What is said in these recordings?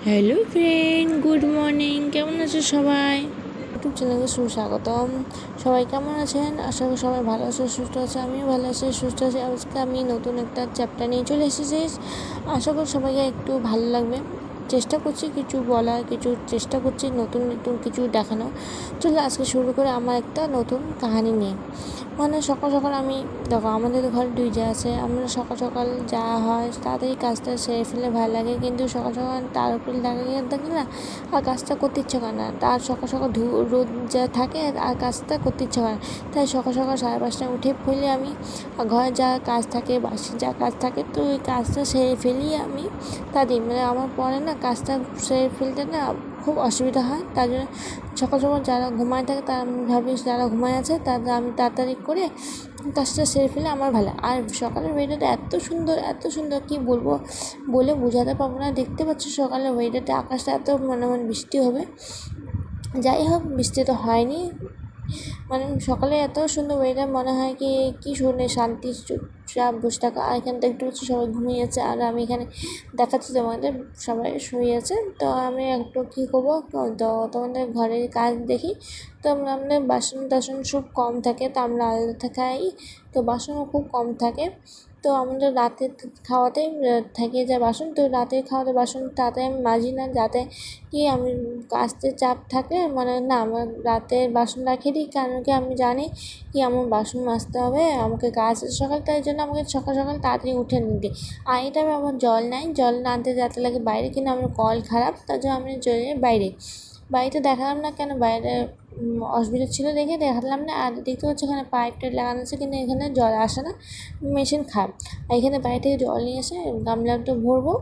Hello friend, good morning. কেমন আছো সবাই? ইউটিউব চ্যানেলে সুস্বাগতম। সবাই কেমন আছেন? আশা করি সবাই ভালো আছে, সুস্থ আছে। আমিও ভালো আছি, সুস্থ আছি। আজকে আমি নতুন একটা চ্যাপ্টার নিয়ে চলে এসেছি। আশা করি সবাইকে একটু ভালো লাগবে। চেষ্টা করছি কিছু বলার, চেষ্টা করছি নতুন নতুন কিছু দেখানো। চলো আজকে শুরু করে আমার একটা নতুন কাহিনী নিয়ে। মানে সকাল সকাল আমি দেখো, আমাদের ঘরে 2 যা আছে। আমরা সকাল সকাল যা হয় তাড়াতাড়ি কাজটা সেরে ফেলে ভালো লাগে, কিন্তু সকাল সকাল তার উপরে থাকে না, আর কাজটা করতে ইচ্ছে করে না। তার সকাল সকাল রোদ যা থাকে আর কাজটা করতে ইচ্ছে করে না। তাই সকাল সকাল 5:30টায় উঠে ফেলে আমি ঘরে যা কাজ থাকে, বাসি যা কাজ থাকে, তো ওই কাজটা সেরে ফেলি আমি তাড়াতাড়ি। মানে আমার পরে না কাজটা সেরে ফেলতে না খুব অসুবিধা হয়। তার জন্য সকাল সকাল যারা ঘুমায় থাকে তারা, আমি ভাবি যারা ঘুমায় আছে তাদের আমি তাড়াতাড়ি করে কাজটা সেরে ফেলে আমার ভালো। আর সকালের ওয়েদারটা এত সুন্দর কি বলবো, বলে বোঝাতে পারবো না। দেখতে পাচ্ছ সকালের ওয়েদারটা, আকাশটা এত মনে বৃষ্টি হবে। যাই হোক, বৃষ্টি তো হয়নি। মানে সকালে এত সুন্দর ওয়েদার, মনে হয় কি শুনে শান্তি চুপচাপ বসে থাকা। আর এখানে দেখতে পাচ্ছি সবাই ঘুমিয়েছে, আর আমি এখানে দেখাচ্ছি তোমাদের সবাই শুয়েছে। তো আমি একটু কী করবো, তো তোমাদের ঘরের কাজ দেখি। তো আমাদের বাসন টাসন সব কম থাকে, তো আমরা আলাদা খাই, তো বাসনও খুব কম থাকে। তো আমাদের রাতে খাওয়াতে থেকে যায় বাসন, তো রাতের খাওয়াতে বাসন তাতে আমি মাজি না, যাতে কি আমি কাজতে চাপ থাকে, মানে না আমার রাতের বাসন রাখে দিই। কারণ কি আমি জানি কি আমার বাসন মাজতে হবে, আমাকে কাজ সকাল, তাই জন্য আমাকে সকাল সকাল তাড়াতাড়ি উঠে নিতে। আর এই টাইমে আমার জল নাই, জল আনতে যেতে লাগে বাইরে, কিন্তু আমার কল খারাপ, তার জন্য আমি বাড়িতে দেখালাম না। কেন বাইরে অসুবিধা ছিল দেখে দেখালাম না। আর দেখতে পাচ্ছি এখানে পাইপটা লাগানো আছে, কিন্তু এখানে জল আসে না, মেশিন খারাপ। আর এখানে বাইরে থেকে জল নিয়ে এসে গামলাটা ভরবো,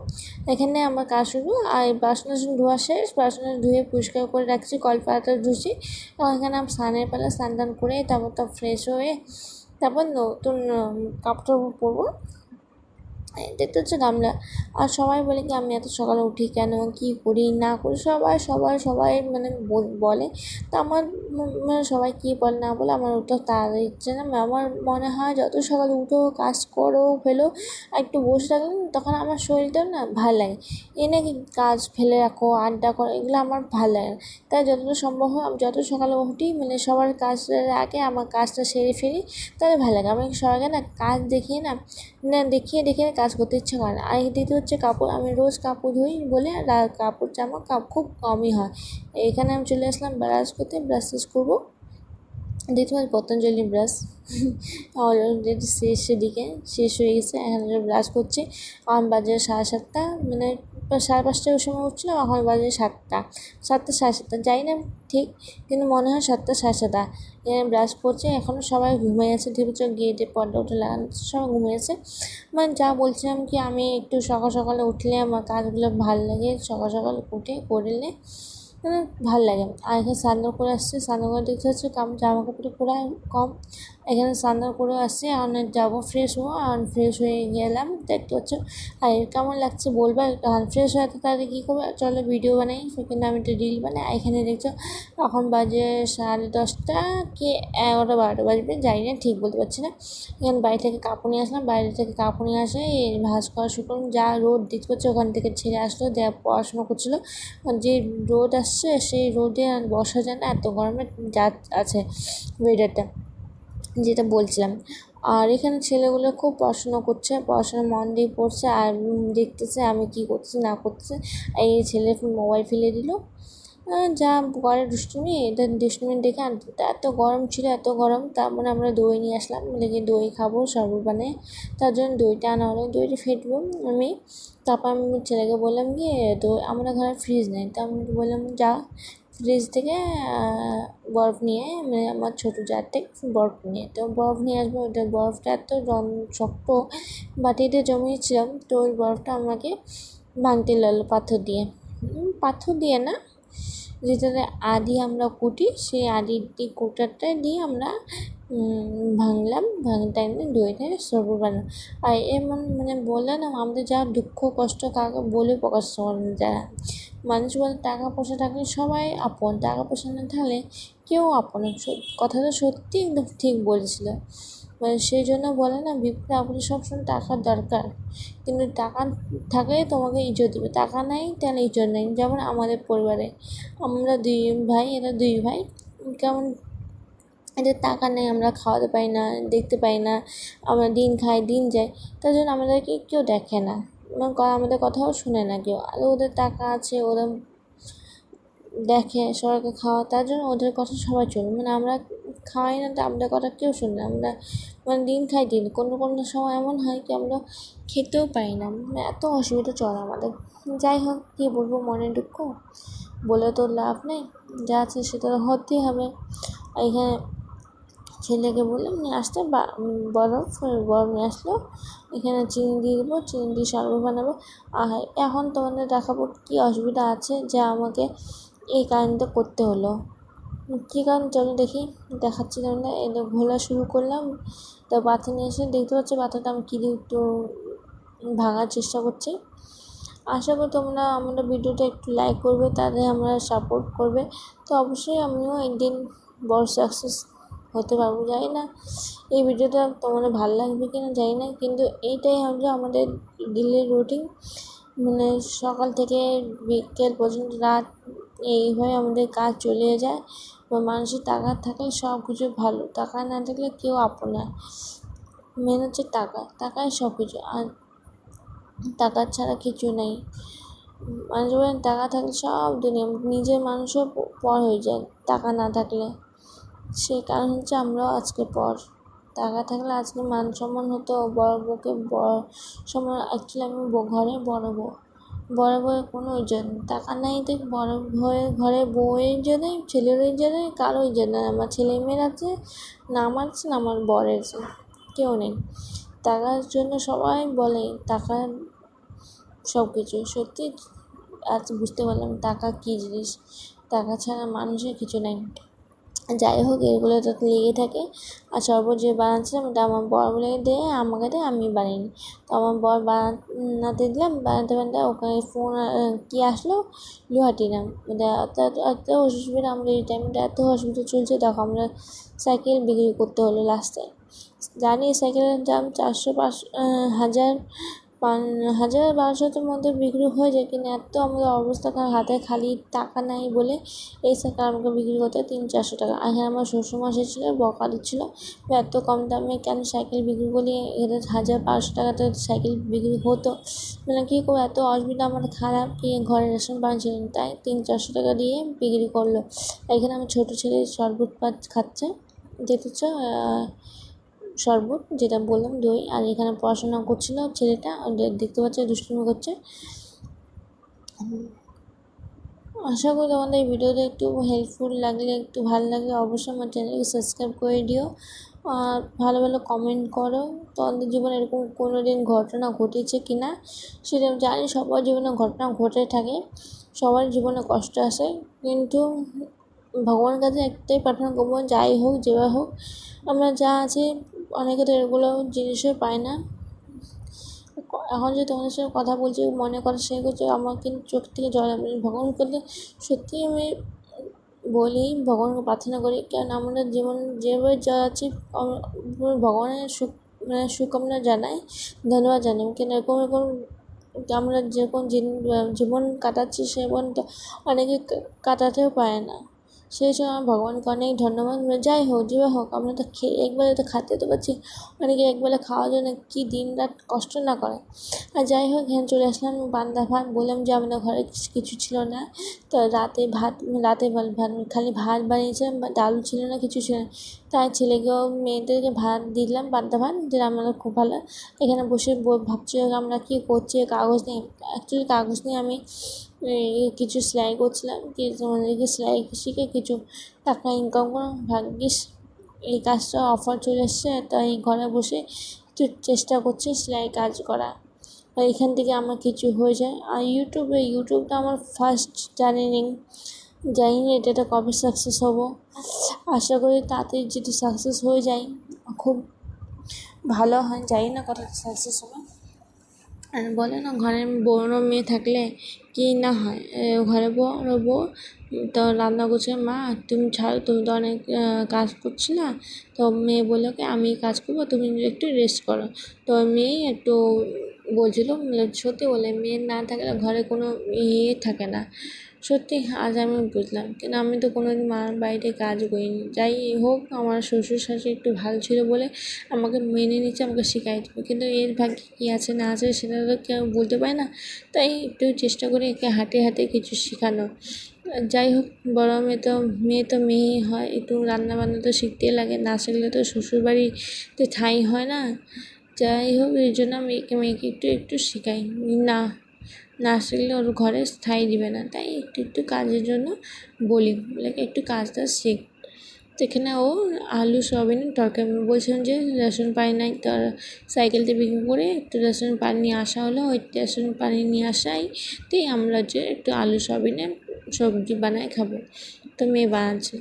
এখানে আমার কাজ শুরু। আর বাসন ধোয়া শেষ, বাসন ধুয়ে পরিষ্কার করে রাখছি, কলপাতা ধুছি। এবং এখানে আমি স্নানের পালা স্নান টান করে তারপর তো ফ্রেশ হয়ে তারপর নতুন কাপড় পরবো। দেখতে হচ্ছে গামলা। আর সবাই বলে কি আমি এত সকালে উঠি কেন, কী করি না করি, সবাই মানে বলে। তো আমার মানে সবাই কী বলে না বলে আমার উঠতে তাড়াতাড়ি ইচ্ছে না। আমার মনে হয় যত সকালে উঠো, কাজ করো ফেলো, আর একটু বসে থাকলে তখন আমার শরীরটা না ভালো লাগে। এ নাকি কাজ ফেলে রাখো, আড্ডা করো, এগুলো আমার ভালো লাগে না। তাই যতটা সম্ভব হয় আমি যত সকালে উঠি, মানে সবার কাজের আগে আমার কাজটা সেরে ফেলি, তাহলে ভালো লাগে। আমি সবাইকে না কাজ দেখিয়ে দেখিয়ে কাজ করতে ইচ্ছা করে না। আর দ্বিতীয় হচ্ছে কাপড়, আমি রোজ কাপড় ধুই বলে কাপড় জামা খুব কমই হয়। এখানে আমি চলে আসলাম ব্রাশ করতে, ব্রাশ শেষ করবো। দেখতে পাচ্ছি পতঞ্জলি ব্রাশ অলরেডি শেষ হয়ে গেছে। এখন ব্রাশ করছি। এখন বাজে 7:30, মানে 5:30টার সময় উঠছিলাম, এখন বাজে 7টা 7:30 যাই না ঠিক, কিন্তু মনে হয় 7:30। ব্রাশ করছে, এখনও সবাই ঘুমিয়ে আছে। ভেবেছ গেটে পর্দা উঠে লাগানো, সবাই ঘুমিয়েছে। মানে যা বলছিলাম কি, আমি একটু সকাল সকালে উঠলে আমার কাজগুলো ভালো লাগে, সকাল সকাল উঠে করলে মানে ভালো লাগে। আর এখানে স্নান করে আসছে, স্নান করে দেখতে হচ্ছে জামা কাপড় পরে কম। এখানে স্নান করে আসছে, অনেক যাবো ফ্রেশ হবো। আর ফ্রেশ হয়ে গেলাম, দেখতে হচ্ছে। আর কেমন লাগছে বলবো। ফ্রেশ হয়ে তাড়াতাড়ি কী করবো, চলো ভিডিও বানাই, সেখানে আমি একটা রিল বানাই। এখানে দেখছো এখন বাজে 10:30 কি 11টা 12টা বাজবে, জানি না, ঠিক বলতে পারছি না। এখানে বাইরে থেকে কাপড় নিয়ে আসলাম, বাইরে থেকে কাপড় নিয়ে আসে ভাঁজ করা শুরু করলাম। যা রোদ দেখতে পাচ্ছি, ওখান থেকে ছেড়ে আসলো, দেয়া পড়াশোনা করছিলো। যে রোদ আসছে, সেই রোদে আর বসা যায় না, এত গরমে যা আছে ওয়েদারটা, যেটা বলছিলাম। আর এখানে ছেলেগুলো খুব পড়াশোনা করছে, পড়াশোনা মন দিয়ে পড়ছে, আর দেখতেছে আমি কি করতেছি না করতেছে। এই ছেলে মোবাইল ফেলে দিল, যা করে দুষ্টুমি। এটা দুষ্টুমি দেখে এত গরম ছিল, এত গরম। তার মানে আমরা দই নিয়ে আসলাম, বলে কি দই খাবো শরবত বানিয়ে। তার জন্য দইটা আনা হলো, দইটা ফেটবো আমি। তারপর আমি ছেলেকে বললাম কি দই, আমাদের ঘরে ফ্রিজ নেই, তা আমি বললাম যা ফ্রিজ থেকে বরফ নিয়ে, মানে আমার ছোটো জার থেকে বরফ নিয়ে, তো বরফ নিয়ে আসবো। ওটা বরফটা এত শক্ত বাটিতে জমিয়েছিলাম, তো ওই বরফটা আমাকে ভাঙতে লাগলো পাথর দিয়ে না, যেটাতে আদি আমরা কুটি, সেই আদির কুটারটা দিয়ে আমরা ভাঙলাম। ভাঙতে দইটা শরবত বানালাম। আর এমন মানে বললে না, আমাদের যা দুঃখ কষ্ট কাকে বলে প্রকাশ যায়। মানুষ বলে টাকা পয়সা থাকলে সবাই আপন, টাকা পয়সা না থাকলে কেউ আপন। কথাটা সত্যি একদম ঠিক বলেছিল। সেই জন্য বলে না, বিপদে আপদে সবসময় টাকার দরকার, কিন্তু টাকা থাকলে তোমাকে ইজ্জত দেবে, টাকা নাই তাহলে ইজ্জত নেই। যেমন আমাদের পরিবারে আমরা দুই ভাই, এরা দুই ভাই, কেমন এদের টাকা নেই, আমরা খাওয়াতে পারি না, দেখতে পাই না, আমরা দিন খাই দিন যাই, তার জন্য আমাদেরকে কেউ দেখে না, আমাদের কথাও শুনে না কেউ। আর ওদের টাকা আছে, ওরা দেখে সবাইকে খাওয়া, তার জন্য ওদের কথা সবাই চলে, আমরা খাওয়াই না, তো আমাদের কথা কেউ শুনে না, আমরা দিন খাই দিন, কোনো কোনো সময় এমন হয় কি আমরা খেতেও পাই না, এত অসুবিধা চলে আমাদের। যাই হোক, কী বলবো, মনে দুঃখ বলে তো লাভ নেই, যা আছে সেটা হতেই হবে। এখানে ছেলেকে বললাম নিয়ে আসতে, বরফ নিয়ে আসলো, এখানে চিনি দিয়ে দেবো, চিনি দিয়ে শরবত বানাবো। আর এখন তোমাদের দেখাবো কী অসুবিধা আছে যে আমাকে এই কারণটা করতে হলো। কী কারণ চলো দেখি, দেখাচ্ছি তোমরা। এটা ঘোলা শুরু করলাম, তো পাথর নিয়ে এসে দেখতে পাচ্ছি পাথরটা আমি কী দিয়ে একটু ভাঙার চেষ্টা করছি। আশা করি তোমরা আমাদের ভিডিওটা একটু লাইক করবে, তাদের আমরা সাপোর্ট করবে, তো অবশ্যই আমিও একদিন বড় সাকসেস হতে পারবো। জানি না এই ভিডিওটা তোমাদের ভালো লাগবে কিনা জানি না, কিন্তু এইটাই হচ্ছে আমাদের ডেইলি রুটিন, সকাল থেকে বিকেল পর্যন্ত রাত, এইভাবে আমাদের কাজ চলে যায়। মানুষের টাকা থাকলে সব কিছু ভালো, টাকা না থাকলে কেউ আপন না। মেন হচ্ছে টাকাই সব কিছু, আর টাকা ছাড়া কিছু নেই। মানুষ বলেন টাকা থাকলে সব দুনিয়া, নিজের মানুষও পর হয়ে যায় টাকা না থাকলে। সেই কারণ হচ্ছে আমরাও আজকে পর। টাকা থাকলে আজকে মান সম্মান হতো, বড় বউকে বড় সম্মান, অ্যাকচুয়ালি আমি ঘরে বড় বউয়ের কোনো ইজ্জত নেই, টাকা নাই দেখ বড় ঘরে বউয়ের ইজ্জত নেই, ছেলেরও ইজ্জত নেই, কারো ইজ্জত নেই। আমার ছেলে মেয়ের আছে না, আমার আছে না আমার বরের আছে, কেউ নেই। টাকার জন্য সবাই বলে টাকা সব কিছু, সত্যি আজ বুঝতে পারলাম টাকা কী জিনিস, টাকা ছাড়া মানুষের কিছু নেই। যাই হোক, এগুলো তো লেগে থাকে। আর শরবত যে বানাচ্ছিলাম ওটা আমার বর বলে দে, আমাকে দে, আমি বানাইনি। তো আমার বর বানাতে দিলাম, বানাতে ওখানে ফোন কী আসলো, লোহাটি নাম। এত অসুবিধা আমাদের এই টাইমটা, এত অসুবিধা চলছে। দেখো আমরা সাইকেল বিক্রি করতে হলো লাস্টে, জানি সাইকেলের দাম 400-500, 1,000-1,200-র মধ্যে বিক্রি হয়ে যায়, কিন্তু এত আমাদের অবস্থা খারাপ, হাতে খালি টাকা নাই বলে এই সাইকেল আমাকে বিক্রি করতে 300-400 টাকা। এখানে আমার শ্বশুরমশাই ছিল, বকা দিচ্ছিলো, এত কম দামে কেন সাইকেল বিক্রি করলি, এদের 1,000-1,200 টাকাতে সাইকেল বিক্রি হতো, কী করবো, এত অসুবিধা আমার খারাপ, কি ঘরে রেশন পানি ছিল, তাই 300-400 টাকা দিয়ে বিক্রি করলো। এখানে আমার ছোটো ছেলে শরবত খাচ্ছে, দেখেছ, শরবত যেটা বললাম, দই। আর এখানে পড়াশোনা করছিল ছেলেটা, দেখতে পাচ্ছে দুষ্টুমি করছে। আশা করি তোমাদের এই ভিডিওটা একটু হেল্পফুল লাগলে, একটু ভালো লাগলে অবশ্যই আমার চ্যানেলকে সাবস্ক্রাইব করে দিও, আর ভালো ভালো কমেন্ট করো। তোমাদের জীবনে এরকম কোনো দিন ঘটনা ঘটেছে কি না সেটা জানি, সবার জীবনে ঘটনা ঘটে থাকে, সবার জীবনে কষ্ট আসে, কিন্তু ভগবানের কাছে একটাই প্রার্থনা করবো, যাই হোক যেভাবে হোক আমরা যা আছে, অনেকে তো এগুলো জিনিসও পায় না। এখন যে তোমাদের সাথে কথা বলছি, মনে করা সে করছে, আমার কিন্তু চোখ থেকে জল আমি ভগবান করতে সত্যি আমি বলি, ভগবানকে প্রার্থনা করি, কারণ আমাদের জীবন যেভাবে যা আছে ভগবানের সুকামনা জানাই, ধন্যবাদ জানাই, কেন এরকম আমরা যেরকম জীবন কাটাচ্ছি সে জীবনটা অনেকে কাটাতেও পারে না, সেই সময় ভগবানকে অনেক ধন্যবাদ। যাই হোক যেভাবে হোক আমরা তো একবেলা তো খাতে তো পারছি, অনেকে একবেলা খাওয়ার জন্য কী দিন রাত কষ্ট না করে। আর যাই হোক, এখানে চলে আসলাম পান্তা ভাত, বললাম যে আমাদের ঘরে কিছু ছিল না, তো রাতে খালি ভাত বানিয়েছিলাম, ডাল ছিল না, কিছু ছিল না, তাই ছেলেকেও মেয়েদেরকে ভাত দিলাম, পান্তা ভাত, যেটা আমাদের খুব ভালো। এখানে বসে ভাবছি আমরা কী করছি, কাগজ নিয়ে, অ্যাকচুয়ালি কাগজ নিয়ে আমি কিছু সেলাই করছিলাম, তোমাদেরকে সেলাই শিখে কিছু টাকা ইনকাম করা, ভাগ্যিস এই কাজটা অফার চলে এসছে, তাই ঘরে বসে একটু চেষ্টা করছি সেলাই কাজ করা, আর এখান থেকে আমার কিছু হয়ে যায়। আর ইউটিউবটা আমার ফার্স্ট জার্নি, জানি না এটা কবে সাকসেস হব, আশা করি তাড়াতাড়ি যদি সাকসেস হয়ে যায় খুব ভালো হয়, জানি না কতটা সাকসেস হবে। আর বলে না ঘরে বড় মেয়ে থাকলে কি না হয়, ঘরে বড় বউ তো রান্না করছে, মা তুমি ছাড়ো, তুমি তো অনেক কাজ করছি না। তো মেয়ে বললো কি আমি কাজ করবো, তুমি একটু রেস্ট করো। তো মেয়ে একটু বলছিল, সত্যি বলে মেয়ে না থাকলে ঘরে কোনো ইয়ে থাকে না। সত্যি আজ আমি বুঝলাম, কিন্তু আমি তো কোনোদিন মার বাড়িতে কাজ করিনি। যাই হোক, আমার শ্বশুর শাশুড়ি একটু ভালো ছিল বলে আমাকে মেনে নিচ্ছে, আমাকে শেখাই দেবে। কিন্তু এর ভাগ্যে কী আছে না আছে সেটা তো কেউ বলতে পারে না। তাই একটু চেষ্টা করি একে হাতে হাতে কিছু শেখানো। যাই হোক, বড় মেয়ে তো মেয়েই হয়, একটু রান্না বান্না তো শিখতেই লাগে, না শিখলে তো শ্বশুরবাড়িতে ঠাঁই হয় না। যাই হোক, এই জন্য মেয়েকে একটু একটু শেখাই। না না শিখলে ওর ঘরে স্থায়ী দিবে না, তাই একটু একটু কাজের জন্য বলি, বলে একটু কাজটা শেখ। তো এখানে ও আলু সয়াবিনের তরকারি বলছিলাম যে রেশন পানি নাই, তার সাইকেলতে বিক্রি করে একটু রেশন পানি নিয়ে আসা হলো। ওই রেশন পানি নিয়ে আসাইতেই আমরা যে একটু আলু সয়াবিনের সবজি বানায় খাবো। তো মেয়ে বানাচ্ছে।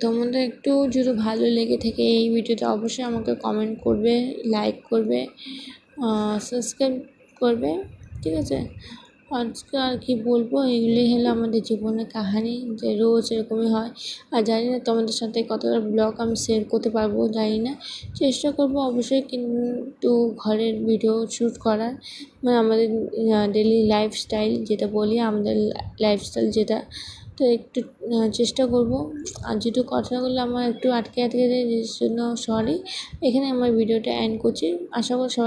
তোমাদের একটু যদি ভালো লেগে থাকে এই ভিডিওটা, অবশ্যই আমাকে কমেন্ট করবে, লাইক করবে, সাবস্ক্রাইব করবে, ঠিক আছে? আজকে আর কি বলবো, এগুলোই হলো আমাদের জীবনের কাহিনী, যে রোজ এরকমই হয়। আর জানি না তোমাদের সাথে কতটা ব্লগ আমি শেয়ার করতে পারবো, জানি না। চেষ্টা করবো অবশ্যই, কিন্তু ঘরের ভিডিও শ্যুট করার, মানে আমাদের ডেলি লাইফস্টাইল যেটা বলি, আমাদের লাইফস্টাইল যেটা, তো একটু চেষ্টা করব। আর যেটু কথাগুলো আমার একটু আটকে যায়, এর জন্য সরি। এখানে আমার ভিডিওটা এন্ড করছি। আশা করি সবাই